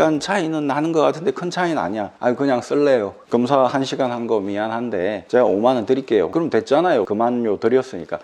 약간 차이는 나는 것 같은데 큰 차이는 아니야. 그냥 쓸래요. 검사 1시간 한 거 미안한데 제가 5만 원 드릴게요. 그럼 됐잖아요. 그만요 드렸으니까.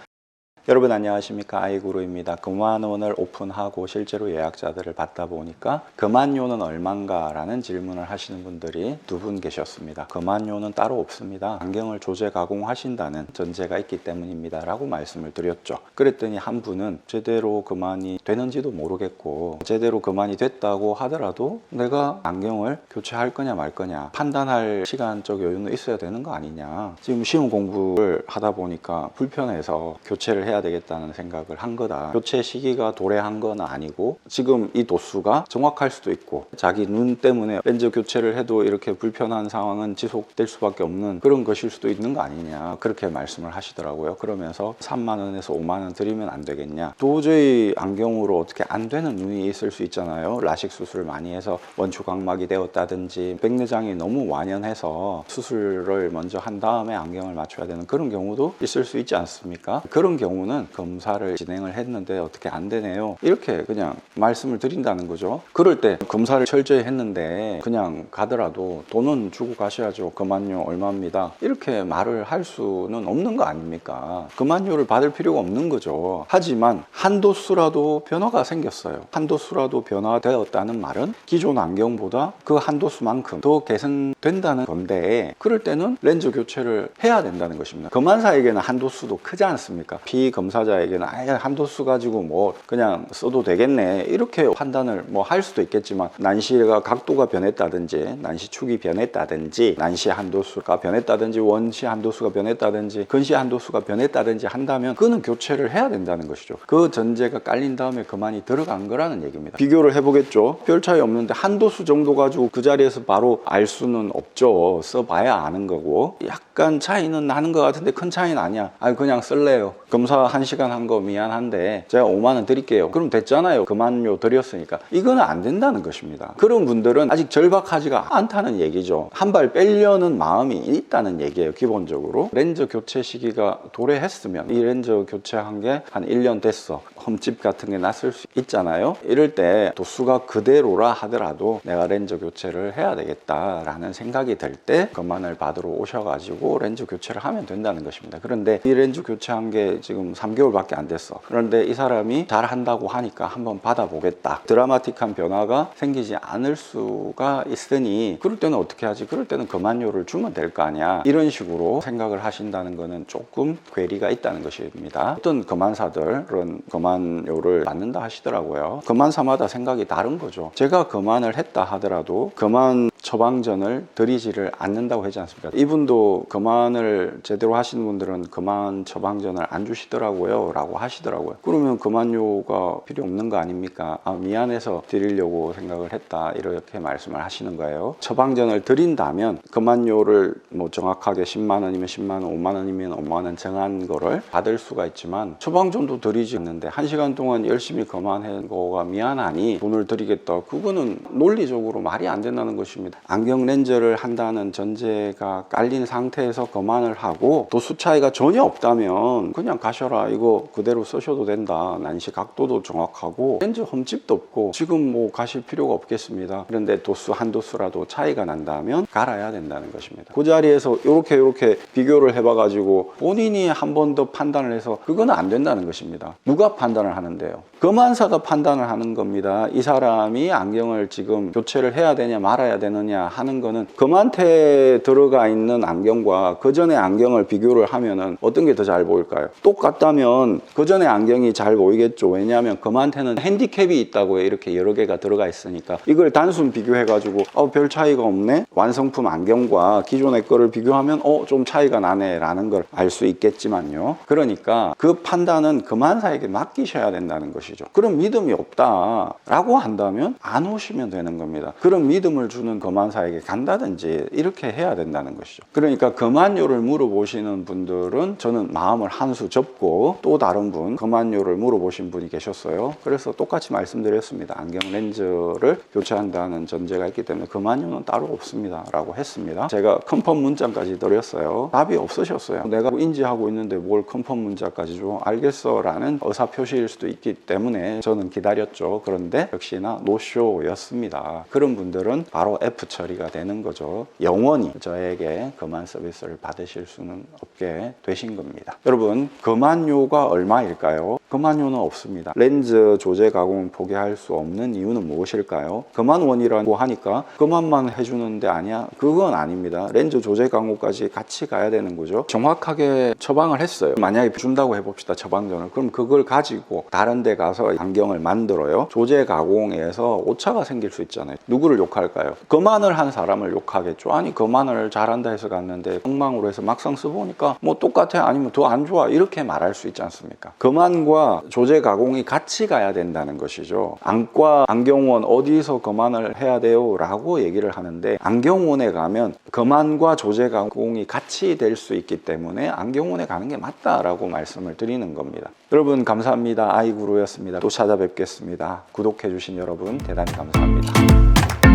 여러분 안녕하십니까, 아이구루입니다. 금환원을 오픈하고 실제로 예약자들을 받다 보니까 금환료는 얼만가 라는 질문을 하시는 분들이 2분 계셨습니다. 금환료는 따로 없습니다. 안경을 조제 가공하신다는 전제가 있기 때문입니다 라고 말씀을 드렸죠. 그랬더니 한 분은 제대로 금환이 되는지도 모르겠고 제대로 금환이 됐다고 하더라도 내가 안경을 교체할 거냐 말 거냐 판단할 시간적 여유는 있어야 되는 거 아니냐. 지금 시험 공부를 하다 보니까 불편해서 교체를 해야 되겠다는 생각을 한 거다. 교체 시기가 도래한 건 아니고 지금 이 도수가 정확할 수도 있고 자기 눈 때문에 렌즈 교체를 해도 이렇게 불편한 상황은 지속될 수밖에 없는 그런 것일 수도 있는 거 아니냐, 그렇게 말씀을 하시더라고요. 그러면서 3만 원에서 5만 원 드리면 안 되겠냐. 도저히 안경으로 어떻게 안 되는 눈이 있을 수 있잖아요. 라식 수술을 많이 해서 원추각막이 되었다든지 백내장이 너무 완연해서 수술을 먼저 한 다음에 안경을 맞춰야 되는 그런 경우도 있을 수 있지 않습니까? 그런 경우는 검사를 진행을 했는데 어떻게 안 되네요, 이렇게 그냥 말씀을 드린다는 거죠. 그럴 때 검사를 철저히 했는데 그냥 가더라도 돈은 주고 가셔야죠. 금환료 얼마입니다, 이렇게 말을 할 수는 없는 거 아닙니까? 금환료를 받을 필요가 없는 거죠. 하지만 한도수라도 변화가 생겼어요. 한도수라도 변화되었다는 말은 기존 안경보다 그 한도수만큼 더 개선된다는 건데, 그럴 때는 렌즈 교체를 해야 된다는 것입니다. 검안사에게는 한도수도 크지 않습니까? 검사자에게는 아예 한도수 가지고 뭐 그냥 써도 되겠네 이렇게 판단을 뭐 할 수도 있겠지만, 난시가 각도가 변했다든지 난시축이 변했다든지 난시 한도수가 변했다든지 원시 한도수가 변했다든지 근시 한도수가 변했다든지 한다면 그는 교체를 해야 된다는 것이죠. 그 전제가 깔린 다음에 그만이 들어간 거라는 얘기입니다. 비교를 해보겠죠. 별 차이 없는데 한도수 정도 가지고 그 자리에서 바로 알 수는 없죠. 써봐야 아는 거고. 약간 차이는 나는 것 같은데 큰 차이는 아니야. 그냥 쓸래요. 검사 1시간 한 거 미안한데 제가 5만 원 드릴게요. 그럼 됐잖아요. 금환료 드렸으니까. 이거는 안 된다는 것입니다. 그런 분들은 아직 절박하지가 않다는 얘기죠. 한 발 빼려는 마음이 있다는 얘기예요. 기본적으로 렌즈 교체 시기가 도래했으면, 이 렌즈 교체한 게 한 1년 됐어, 흠집 같은 게 났을 수 있잖아요. 이럴 때 도수가 그대로라 하더라도 내가 렌즈 교체를 해야 되겠다라는 생각이 들 때 금환을 받으러 오셔가지고 렌즈 교체를 하면 된다는 것입니다. 그런데 이 렌즈 교체한 게 지금 3개월밖에 안 됐어. 그런데 이 사람이 잘 한다고 하니까 한번 받아보겠다. 드라마틱한 변화가 생기지 않을 수가 있으니 그럴 때는 어떻게 하지? 그럴 때는 금환료를 주면 될 거 아니야. 이런 식으로 생각을 하신다는 거는 조금 괴리가 있다는 것입니다. 어떤 금환사들은 금환료를 받는다 하시더라고요. 금환사마다 생각이 다른 거죠. 제가 금환을 했다 하더라도 금환 처방전을 드리지를 않는다고 하지 않습니까? 이분도 금환을 제대로 하시는 분들은 금환 처방전을 안 주시더라고요 라고 하시더라고요. 그러면 금환료가 필요 없는 거 아닙니까? 미안해서 드리려고 생각을 했다, 이렇게 말씀을 하시는 거예요. 처방전을 드린다면 금환료를 뭐 정확하게 10만 원이면 10만 원, 5만 원이면 5만 원 정한 거를 받을 수가 있지만 처방전도 드리지 않는데 1시간 동안 열심히 금환한 거가 미안하니 돈을 드리겠다, 그거는 논리적으로 말이 안 된다는 것입니다. 안경 렌즈를 한다는 전제가 깔린 상태에서 금환을 하고 도수 차이가 전혀 없다면 그냥 가셔라, 이거 그대로 쓰셔도 된다, 난시 각도도 정확하고 렌즈 흠집도 없고 지금 뭐 가실 필요가 없겠습니다. 그런데 도수 한도수라도 차이가 난다면 갈아야 된다는 것입니다. 그 자리에서 이렇게 비교를 해봐 가지고 본인이 한 번 더 판단을 해서 그거는 안 된다는 것입니다. 누가 판단을 하는데요? 금환사가 판단을 하는 겁니다. 이 사람이 안경을 지금 교체를 해야 되냐 말아야 되느냐 하는 거는 금한테 들어가 있는 안경과 그 전에 안경을 비교를 하면은 어떤 게 더 잘 보일까요? 똑같다면 그 전에 안경이 잘 보이겠죠. 왜냐하면 금한테는 핸디캡이 있다고요. 이렇게 여러 개가 들어가 있으니까. 이걸 단순 비교해 가지고 별 차이가 없네, 완성품 안경과 기존의 거를 비교하면 좀 차이가 나네 라는 걸 알 수 있겠지만요. 그러니까 그 판단은 금환사에게 맡기셔야 된다는 것이죠. 그런 믿음이 없다 라고 한다면 안 오시면 되는 겁니다. 그런 믿음을 주는 금환사에게 간다든지 이렇게 해야 된다는 것이죠. 그러니까 금환료를 물어보시는 분들은 저는 마음을 한 수 접고, 또 다른 분 금환료를 물어보신 분이 계셨어요. 그래서 똑같이 말씀드렸습니다. 안경 렌즈를 교체한다는 전제가 있기 때문에 금환료는 따로 없습니다 라고 했습니다. 제가 컨펌 문자까지 드렸어요. 답이 없으셨어요. 내가 인지하고 있는데 뭘 컨펌 문자까지 줘? 알겠어 라는 의사표시일 수도 있기 때문에 때문에 저는 기다렸죠. 그런데 역시나 노쇼였습니다. 그런 분들은 바로 F 처리가 되는 거죠. 영원히 저에게 그만 서비스를 받으실 수는 없게 되신 겁니다. 여러분, 그만료가 얼마일까요? 그만료는 없습니다. 렌즈 조제 가공을 포기할 수 없는 이유는 무엇일까요? 그만원이라고 하니까 그만만 해주는데 아니야? 그건 아닙니다. 렌즈 조제 가공까지 같이 가야 되는 거죠. 정확하게 처방을 했어요. 만약에 준다고 해봅시다. 처방전을. 그럼 그걸 가지고 다른 데 가서 안경을 만들어요. 조제 가공에서 오차가 생길 수 있잖아요. 누구를 욕할까요? 그만을 한 사람을 욕하겠죠. 아니, 그만을 잘한다 해서 갔는데 엉망으로 해서 막상 써보니까 뭐 똑같아, 아니면 더 안 좋아, 이렇게 말할 수 있지 않습니까? 그만과 조제 가공이 같이 가야 된다는 것이죠. 안과, 안경원 어디서 그만을 해야 돼요? 라고 얘기를 하는데, 안경원에 가면 그만과 조제 가공이 같이 될 수 있기 때문에 안경원에 가는 게 맞다라고 말씀을 드리는 겁니다. 여러분, 감사합니다. 아이구루였습니다. 또 찾아뵙겠습니다. 구독해 주신 여러분 대단히 감사합니다.